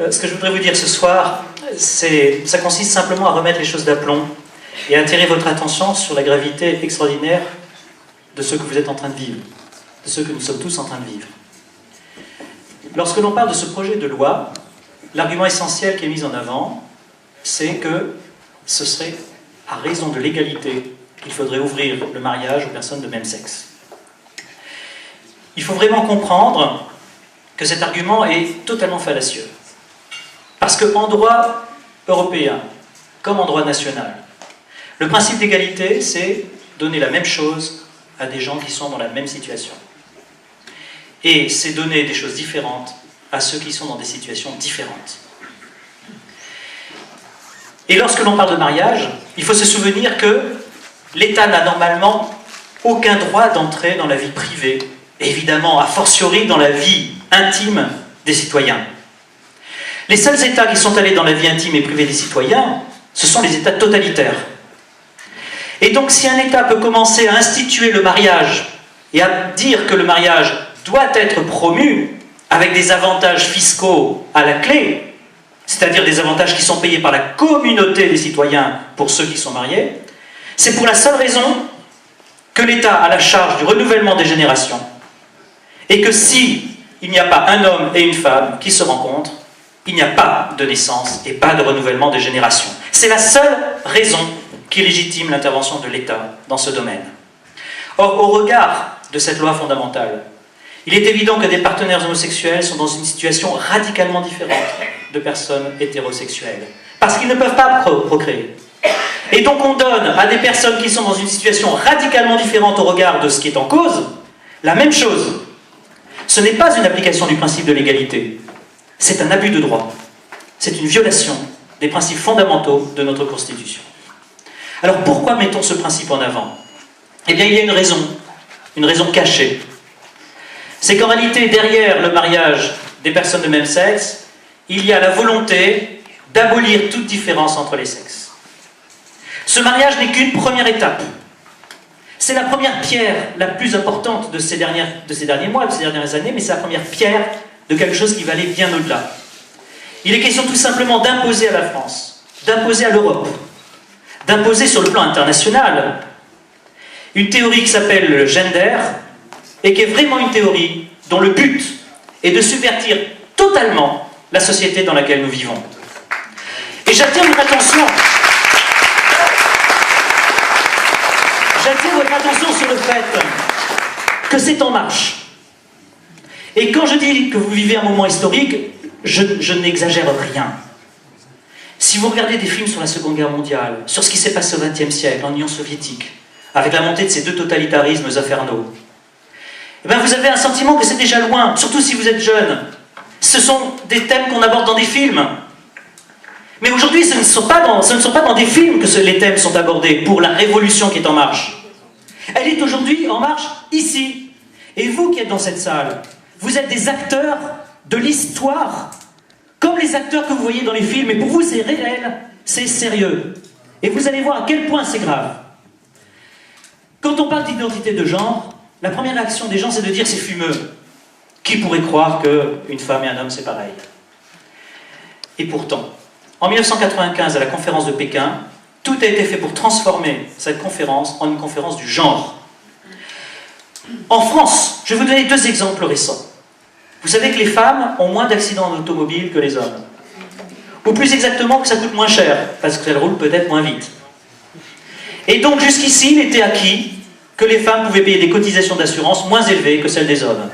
Ce que je voudrais vous dire ce soir, ça consiste simplement à remettre les choses d'aplomb et à attirer votre attention sur la gravité extraordinaire de ce que vous êtes en train de vivre, de ce que nous sommes tous en train de vivre. Lorsque l'on parle de ce projet de loi, l'argument essentiel qui est mis en avant, c'est que ce serait à raison de l'égalité qu'il faudrait ouvrir le mariage aux personnes de même sexe. Il faut vraiment comprendre que cet argument est totalement fallacieux. Parce qu'en droit européen, comme en droit national, le principe d'égalité, c'est donner la même chose à des gens qui sont dans la même situation. Et c'est donner des choses différentes à ceux qui sont dans des situations différentes. Et lorsque l'on parle de mariage, il faut se souvenir que l'État n'a normalement aucun droit d'entrer dans la vie privée, et évidemment, a fortiori dans la vie intime des citoyens. Les seuls États qui sont allés dans la vie intime et privée des citoyens, ce sont les États totalitaires. Et donc si un État peut commencer à instituer le mariage et à dire que le mariage doit être promu avec des avantages fiscaux à la clé, c'est-à-dire des avantages qui sont payés par la communauté des citoyens pour ceux qui sont mariés, c'est pour la seule raison que l'État a la charge du renouvellement des générations et que si il n'y a pas un homme et une femme qui se rencontrent, il n'y a pas de naissance et pas de renouvellement des générations. C'est la seule raison qui légitime l'intervention de l'État dans ce domaine. Or, au regard de cette loi fondamentale, il est évident que des partenaires homosexuels sont dans une situation radicalement différente de personnes hétérosexuelles, parce qu'ils ne peuvent pas procréer. Et donc on donne à des personnes qui sont dans une situation radicalement différente au regard de ce qui est en cause, la même chose. Ce n'est pas une application du principe de l'égalité, c'est un abus de droit. C'est une violation des principes fondamentaux de notre Constitution. Alors pourquoi mettons ce principe en avant? Eh bien il y a une raison cachée. C'est qu'en réalité, derrière le mariage des personnes de même sexe, il y a la volonté d'abolir toute différence entre les sexes. Ce mariage n'est qu'une première étape. C'est la première pierre la plus importante de ces derniers mois, de ces dernières années, mais c'est la première pierre de quelque chose qui va aller bien au-delà. Il est question tout simplement d'imposer à la France, d'imposer à l'Europe, d'imposer sur le plan international une théorie qui s'appelle le gender et qui est vraiment une théorie dont le but est de subvertir totalement la société dans laquelle nous vivons. Et j'attire votre attention sur le fait que c'est en marche. Et quand je dis que vous vivez un moment historique, je n'exagère rien. Si vous regardez des films sur la Seconde Guerre mondiale, sur ce qui s'est passé au XXe siècle, en Union soviétique, avec la montée de ces deux totalitarismes infernaux, eh bien vous avez un sentiment que c'est déjà loin, surtout si vous êtes jeune. Ce sont des thèmes qu'on aborde dans des films. Mais aujourd'hui, ce ne sont pas dans des films que les thèmes sont abordés pour la révolution qui est en marche. Elle est aujourd'hui en marche ici. Et vous qui êtes dans cette salle, vous êtes des acteurs de l'histoire, comme les acteurs que vous voyez dans les films. Et pour vous, c'est réel, c'est sérieux. Et vous allez voir à quel point c'est grave. Quand on parle d'identité de genre, la première réaction des gens, c'est de dire c'est fumeux. Qui pourrait croire qu'une femme et un homme, c'est pareil? Et pourtant, en 1995, à la conférence de Pékin, tout a été fait pour transformer cette conférence en une conférence du genre. En France, je vais vous donner deux exemples récents. Vous savez que les femmes ont moins d'accidents d'automobile que les hommes. Ou plus exactement, que ça coûte moins cher, parce qu'elles roulent peut-être moins vite. Et donc, jusqu'ici, il était acquis que les femmes pouvaient payer des cotisations d'assurance moins élevées que celles des hommes.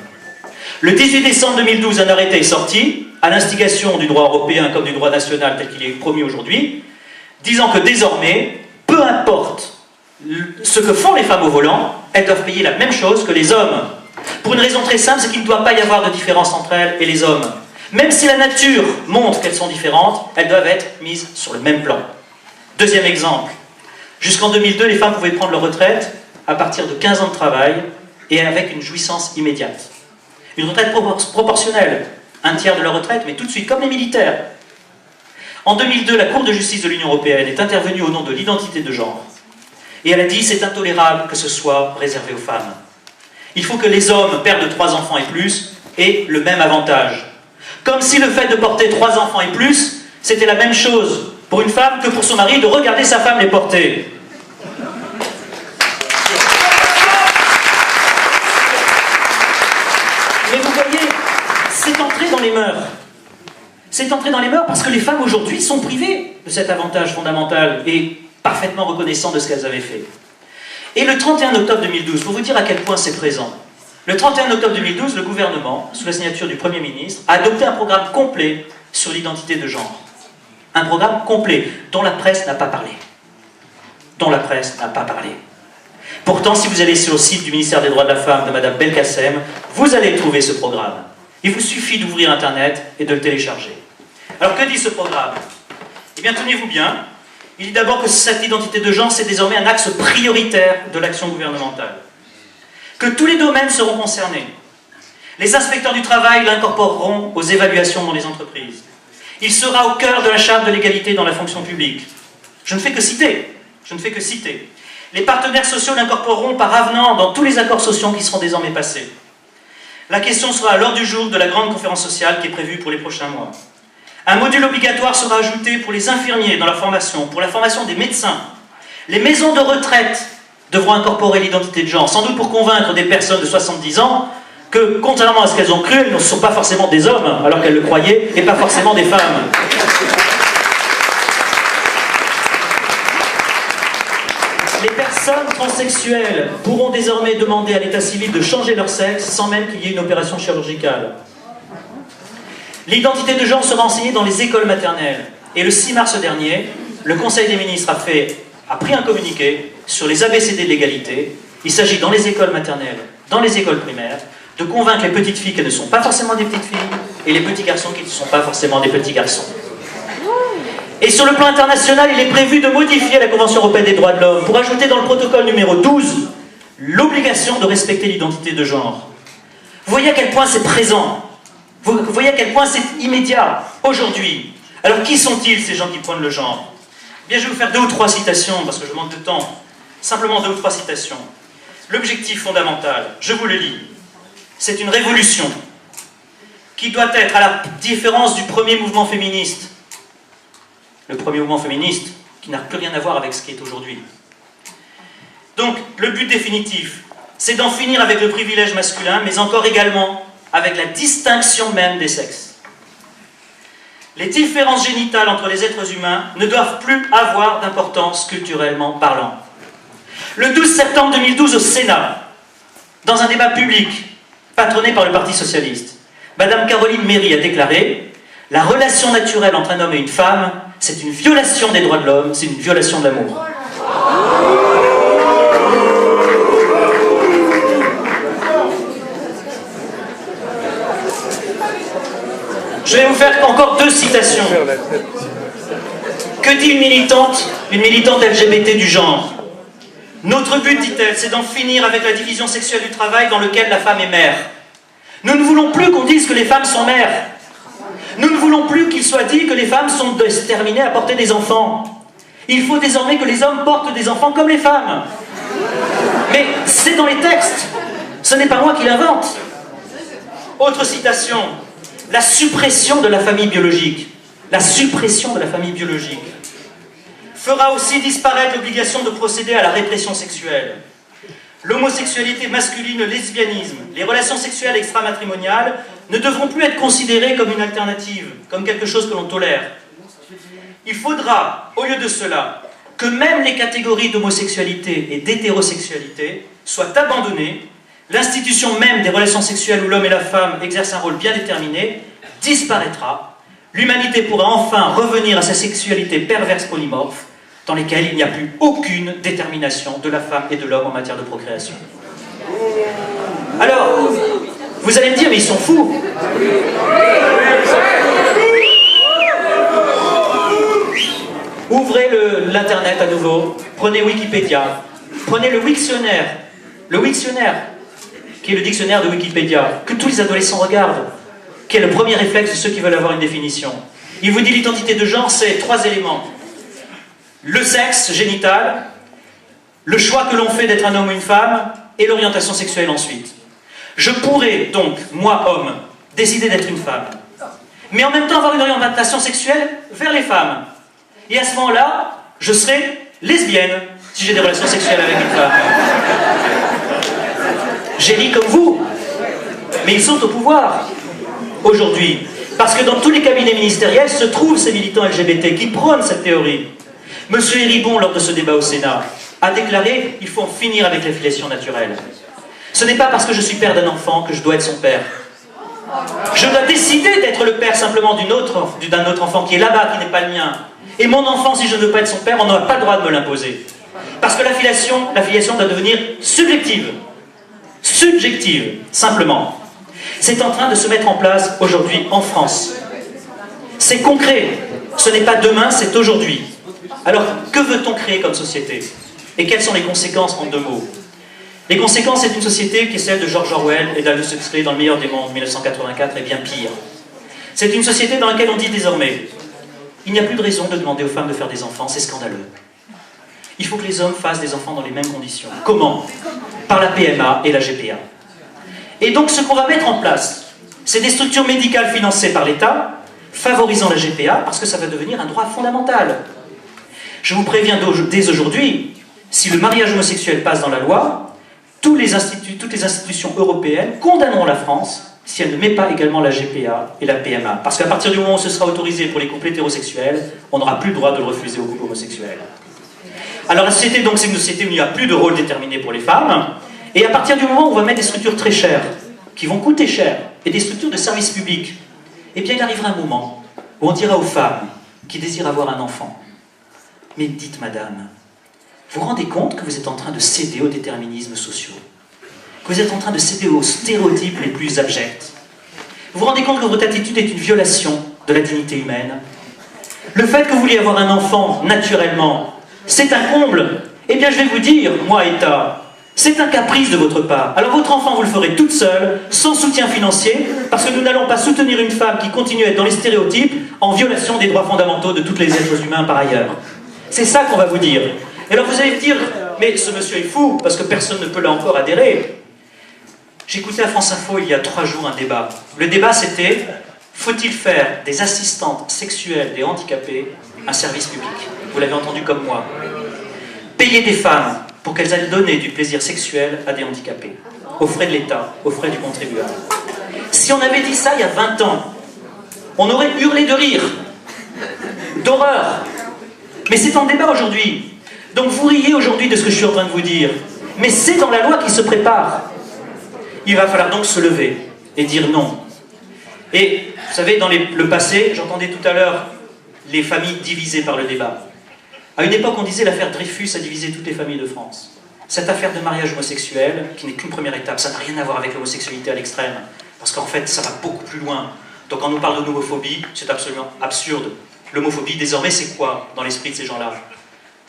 Le 18 décembre 2012, un arrêté est sorti, à l'instigation du droit européen comme du droit national tel qu'il est promis aujourd'hui, disant que désormais, peu importe ce que font les femmes au volant, elles doivent payer la même chose que les hommes. Pour une raison très simple, c'est qu'il ne doit pas y avoir de différence entre elles et les hommes. Même si la nature montre qu'elles sont différentes, elles doivent être mises sur le même plan. Deuxième exemple, jusqu'en 2002, les femmes pouvaient prendre leur retraite à partir de 15 ans de travail et avec une jouissance immédiate. Une retraite proportionnelle, un tiers de leur retraite, mais tout de suite, comme les militaires. En 2002, la Cour de justice de l'Union européenne est intervenue au nom de l'identité de genre. Et elle a dit, c'est intolérable que ce soit réservé aux femmes. Il faut que les hommes, pères de 3 enfants et plus, aient le même avantage. Comme si le fait de porter 3 enfants et plus, c'était la même chose pour une femme que pour son mari de regarder sa femme les porter. Mais vous voyez, c'est entré dans les mœurs. C'est entré dans les mœurs parce que les femmes aujourd'hui sont privées de cet avantage fondamental et parfaitement reconnaissant de ce qu'elles avaient fait. Et le 31 octobre 2012, pour vous dire à quel point c'est présent, le 31 octobre 2012, le gouvernement, sous la signature du Premier ministre, a adopté un programme complet sur l'identité de genre. Un programme complet dont la presse n'a pas parlé. Dont la presse n'a pas parlé. Pourtant, si vous allez sur le site du ministère des Droits de la Femme de Madame Belkacem, vous allez trouver ce programme. Il vous suffit d'ouvrir Internet et de le télécharger. Alors que dit ce programme? Eh bien, tenez-vous bien. Il dit d'abord que cette identité de genre, c'est désormais un axe prioritaire de l'action gouvernementale. Que tous les domaines seront concernés. Les inspecteurs du travail l'incorporeront aux évaluations dans les entreprises. Il sera au cœur de la charte de l'égalité dans la fonction publique. Je ne fais que citer. Je ne fais que citer. Les partenaires sociaux l'incorporeront par avenant dans tous les accords sociaux qui seront désormais passés. La question sera à l'ordre du jour de la grande conférence sociale qui est prévue pour les prochains mois. Un module obligatoire sera ajouté pour les infirmiers dans leur formation, pour la formation des médecins. Les maisons de retraite devront incorporer l'identité de genre, sans doute pour convaincre des personnes de 70 ans que, contrairement à ce qu'elles ont cru, elles ne sont pas forcément des hommes, alors qu'elles le croyaient, et pas forcément des femmes. Les personnes transsexuelles pourront désormais demander à l'état civil de changer leur sexe sans même qu'il y ait une opération chirurgicale. L'identité de genre sera enseignée dans les écoles maternelles. Et le 6 mars dernier, le Conseil des ministres a pris un communiqué sur les ABCD de l'égalité. Il s'agit dans les écoles maternelles, dans les écoles primaires, de convaincre les petites filles qu'elles ne sont pas forcément des petites filles et les petits garçons qui ne sont pas forcément des petits garçons. Et sur le plan international, il est prévu de modifier la Convention européenne des droits de l'homme pour ajouter dans le protocole numéro 12 l'obligation de respecter l'identité de genre. Vous voyez à quel point c'est présent. Vous voyez à quel point c'est immédiat aujourd'hui. Alors qui sont-ils ces gens qui prônent le genre? Eh bien, je vais vous faire 2 ou 3 citations parce que je manque de temps. Simplement 2 ou 3 citations. L'objectif fondamental, je vous le lis, c'est une révolution qui doit être, à la différence du premier mouvement féministe, le premier mouvement féministe qui n'a plus rien à voir avec ce qui est aujourd'hui. Donc, le but définitif, c'est d'en finir avec le privilège masculin, mais encore également avec la distinction même des sexes. Les différences génitales entre les êtres humains ne doivent plus avoir d'importance culturellement parlant. Le 12 septembre 2012 au Sénat, dans un débat public patronné par le Parti socialiste, Madame Caroline Méry a déclaré « La relation naturelle entre un homme et une femme, c'est une violation des droits de l'homme, c'est une violation de l'amour. » Je vais vous faire encore 2 citations. Que dit une militante LGBT du genre? Notre but, dit-elle, c'est d'en finir avec la division sexuelle du travail dans lequel la femme est mère. Nous ne voulons plus qu'on dise que les femmes sont mères. Nous ne voulons plus qu'il soit dit que les femmes sont destinées à porter des enfants. Il faut désormais que les hommes portent des enfants comme les femmes. Mais c'est dans les textes. Ce n'est pas moi qui l'invente. Autre citation. La suppression de la famille biologique. La suppression de la famille biologique fera aussi disparaître l'obligation de procéder à la répression sexuelle. L'homosexualité masculine, le lesbianisme, les relations sexuelles extramatrimoniales ne devront plus être considérées comme une alternative, comme quelque chose que l'on tolère. Il faudra, au lieu de cela, que même les catégories d'homosexualité et d'hétérosexualité soient abandonnées, l'institution même des relations sexuelles où l'homme et la femme exercent un rôle bien déterminé disparaîtra. L'humanité pourra enfin revenir à sa sexualité perverse polymorphe, dans lesquelles il n'y a plus aucune détermination de la femme et de l'homme en matière de procréation. Alors, vous allez me dire, mais ils sont fous. Ouvrez l'internet à nouveau, prenez Wikipédia, prenez le Wiktionnaire, qui est le dictionnaire de Wikipédia, que tous les adolescents regardent, qui est le premier réflexe de ceux qui veulent avoir une définition. Il vous dit l'identité de genre, c'est 3 éléments. Le sexe génital, le choix que l'on fait d'être un homme ou une femme, et l'orientation sexuelle ensuite. Je pourrais donc, moi homme, décider d'être une femme. mais en même temps avoir une orientation sexuelle vers les femmes. Et à ce moment-là, je serai lesbienne, si j'ai des relations sexuelles avec une femme. J'ai ri comme vous, mais ils sont au pouvoir, aujourd'hui. Parce que dans tous les cabinets ministériels se trouvent ces militants LGBT qui prônent cette théorie. Monsieur Héribon, lors de ce débat au Sénat, a déclaré « il faut en finir avec la filiation naturelle ». Ce n'est pas parce que je suis père d'un enfant que je dois être son père. Je dois décider d'être le père simplement d'un autre enfant qui est là-bas, qui n'est pas le mien. Et mon enfant, si je ne veux pas être son père, on n'aura pas le droit de me l'imposer. Parce que la filiation doit devenir subjective. Subjective, simplement. C'est en train de se mettre en place aujourd'hui en France. C'est concret. Ce n'est pas demain, c'est aujourd'hui. Alors, que veut-on créer comme société? Et quelles sont les conséquences en 2 mots? Les conséquences, c'est une société qui est celle de George Orwell et d'Aldous Huxley dans Le Meilleur des Mondes, 1984, et bien pire. C'est une société dans laquelle on dit désormais il n'y a plus de raison de demander aux femmes de faire des enfants, c'est scandaleux. Il faut que les hommes fassent des enfants dans les mêmes conditions. Comment? Par la PMA et la GPA. Et donc ce qu'on va mettre en place, c'est des structures médicales financées par l'État, favorisant la GPA, parce que ça va devenir un droit fondamental. Je vous préviens dès aujourd'hui, si le mariage homosexuel passe dans la loi, toutes les institutions européennes condamneront la France si elle ne met pas également la GPA et la PMA. Parce qu'à partir du moment où ce sera autorisé pour les couples hétérosexuels, on n'aura plus le droit de le refuser aux couples homosexuels. Alors la société, donc, c'est une société où il n'y a plus de rôle déterminé pour les femmes, et à partir du moment où on va mettre des structures très chères, qui vont coûter cher, et des structures de service public, eh bien il arrivera un moment où on dira aux femmes qui désirent avoir un enfant, mais dites madame, vous vous rendez compte que vous êtes en train de céder aux déterminismes sociaux, que vous êtes en train de céder aux stéréotypes les plus abjects. Vous vous rendez compte que votre attitude est une violation de la dignité humaine. Le fait que vous vouliez avoir un enfant naturellement, c'est un comble. Eh bien je vais vous dire, moi État, c'est un caprice de votre part. Alors votre enfant vous le ferez toute seule, sans soutien financier, parce que nous n'allons pas soutenir une femme qui continue à être dans les stéréotypes, en violation des droits fondamentaux de tous les êtres humains par ailleurs. C'est ça qu'on va vous dire. Et alors vous allez me dire, mais ce monsieur est fou, parce que personne ne peut là encore adhérer. J'écoutais à France Info il y a 3 jours un débat. Le débat c'était, faut-il faire des assistantes sexuelles des handicapés un service public? Vous l'avez entendu comme moi. Payer des femmes pour qu'elles aillent donner du plaisir sexuel à des handicapés, aux frais de l'État, aux frais du contribuable. Si on avait dit ça il y a 20 ans, on aurait hurlé de rire, d'horreur. Mais c'est en débat aujourd'hui. Donc vous riez aujourd'hui de ce que je suis en train de vous dire. Mais c'est dans la loi qui se prépare. Il va falloir donc se lever et dire non. Et vous savez, dans le passé, j'entendais tout à l'heure les familles divisées par le débat. À une époque, on disait l'affaire Dreyfus a divisé toutes les familles de France. Cette affaire de mariage homosexuel, qui n'est qu'une première étape, ça n'a rien à voir avec l'homosexualité à l'extrême, parce qu'en fait, ça va beaucoup plus loin. Donc quand on parle d'homophobie, c'est absolument absurde. L'homophobie, désormais, c'est quoi dans l'esprit de ces gens-là?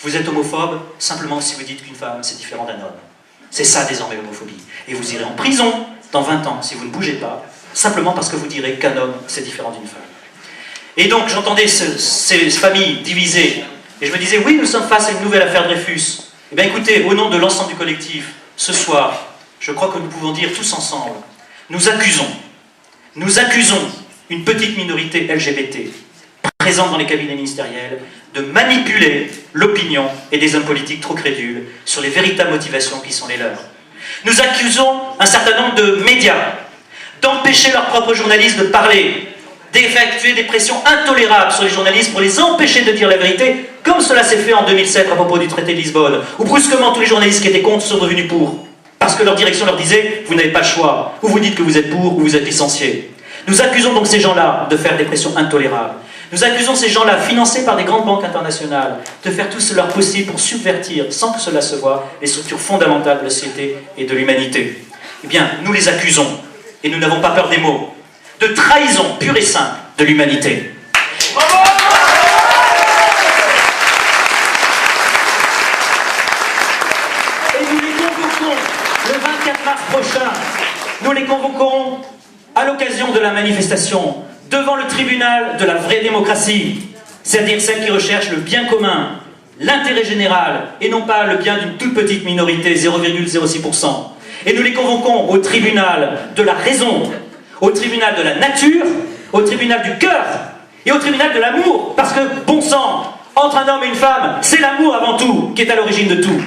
Vous êtes homophobe simplement si vous dites qu'une femme, c'est différent d'un homme. C'est ça, désormais, l'homophobie. Et vous irez en prison dans 20 ans, si vous ne bougez pas, simplement parce que vous direz qu'un homme, c'est différent d'une femme. Et donc, j'entendais ces familles divisées, et je me disais, oui, nous sommes face à une nouvelle affaire Dreyfus. Eh bien, écoutez, au nom de l'ensemble du collectif, ce soir, je crois que nous pouvons dire tous ensemble, nous accusons une petite minorité LGBT, présente dans les cabinets ministériels, de manipuler l'opinion et des hommes politiques trop crédules sur les véritables motivations qui sont les leurs. Nous accusons un certain nombre de médias d'empêcher leurs propres journalistes de parler, d'effectuer des pressions intolérables sur les journalistes pour les empêcher de dire la vérité, comme cela s'est fait en 2007 à propos du traité de Lisbonne, où brusquement tous les journalistes qui étaient contre sont devenus pour, parce que leur direction leur disait « vous n'avez pas le choix, ou vous dites que vous êtes pour, ou vous êtes licencié ». Nous accusons donc ces gens-là de faire des pressions intolérables. Nous accusons ces gens-là, financés par des grandes banques internationales, de faire tout cela possible pour subvertir, sans que cela se voie, les structures fondamentales de la société et de l'humanité. Eh bien, nous les accusons, et nous n'avons pas peur des mots, de trahison pure et simple de l'humanité. Et nous les convoquons le 24 mars prochain, nous les convoquons à l'occasion de la manifestation devant le tribunal de la vraie démocratie, c'est-à-dire celle qui recherche le bien commun, l'intérêt général, et non pas le bien d'une toute petite minorité, 0,06%. Et nous les convoquons au tribunal de la raison, au tribunal de la nature, au tribunal du cœur et au tribunal de l'amour, parce que, bon sang, entre un homme et une femme, c'est l'amour avant tout qui est à l'origine de tout.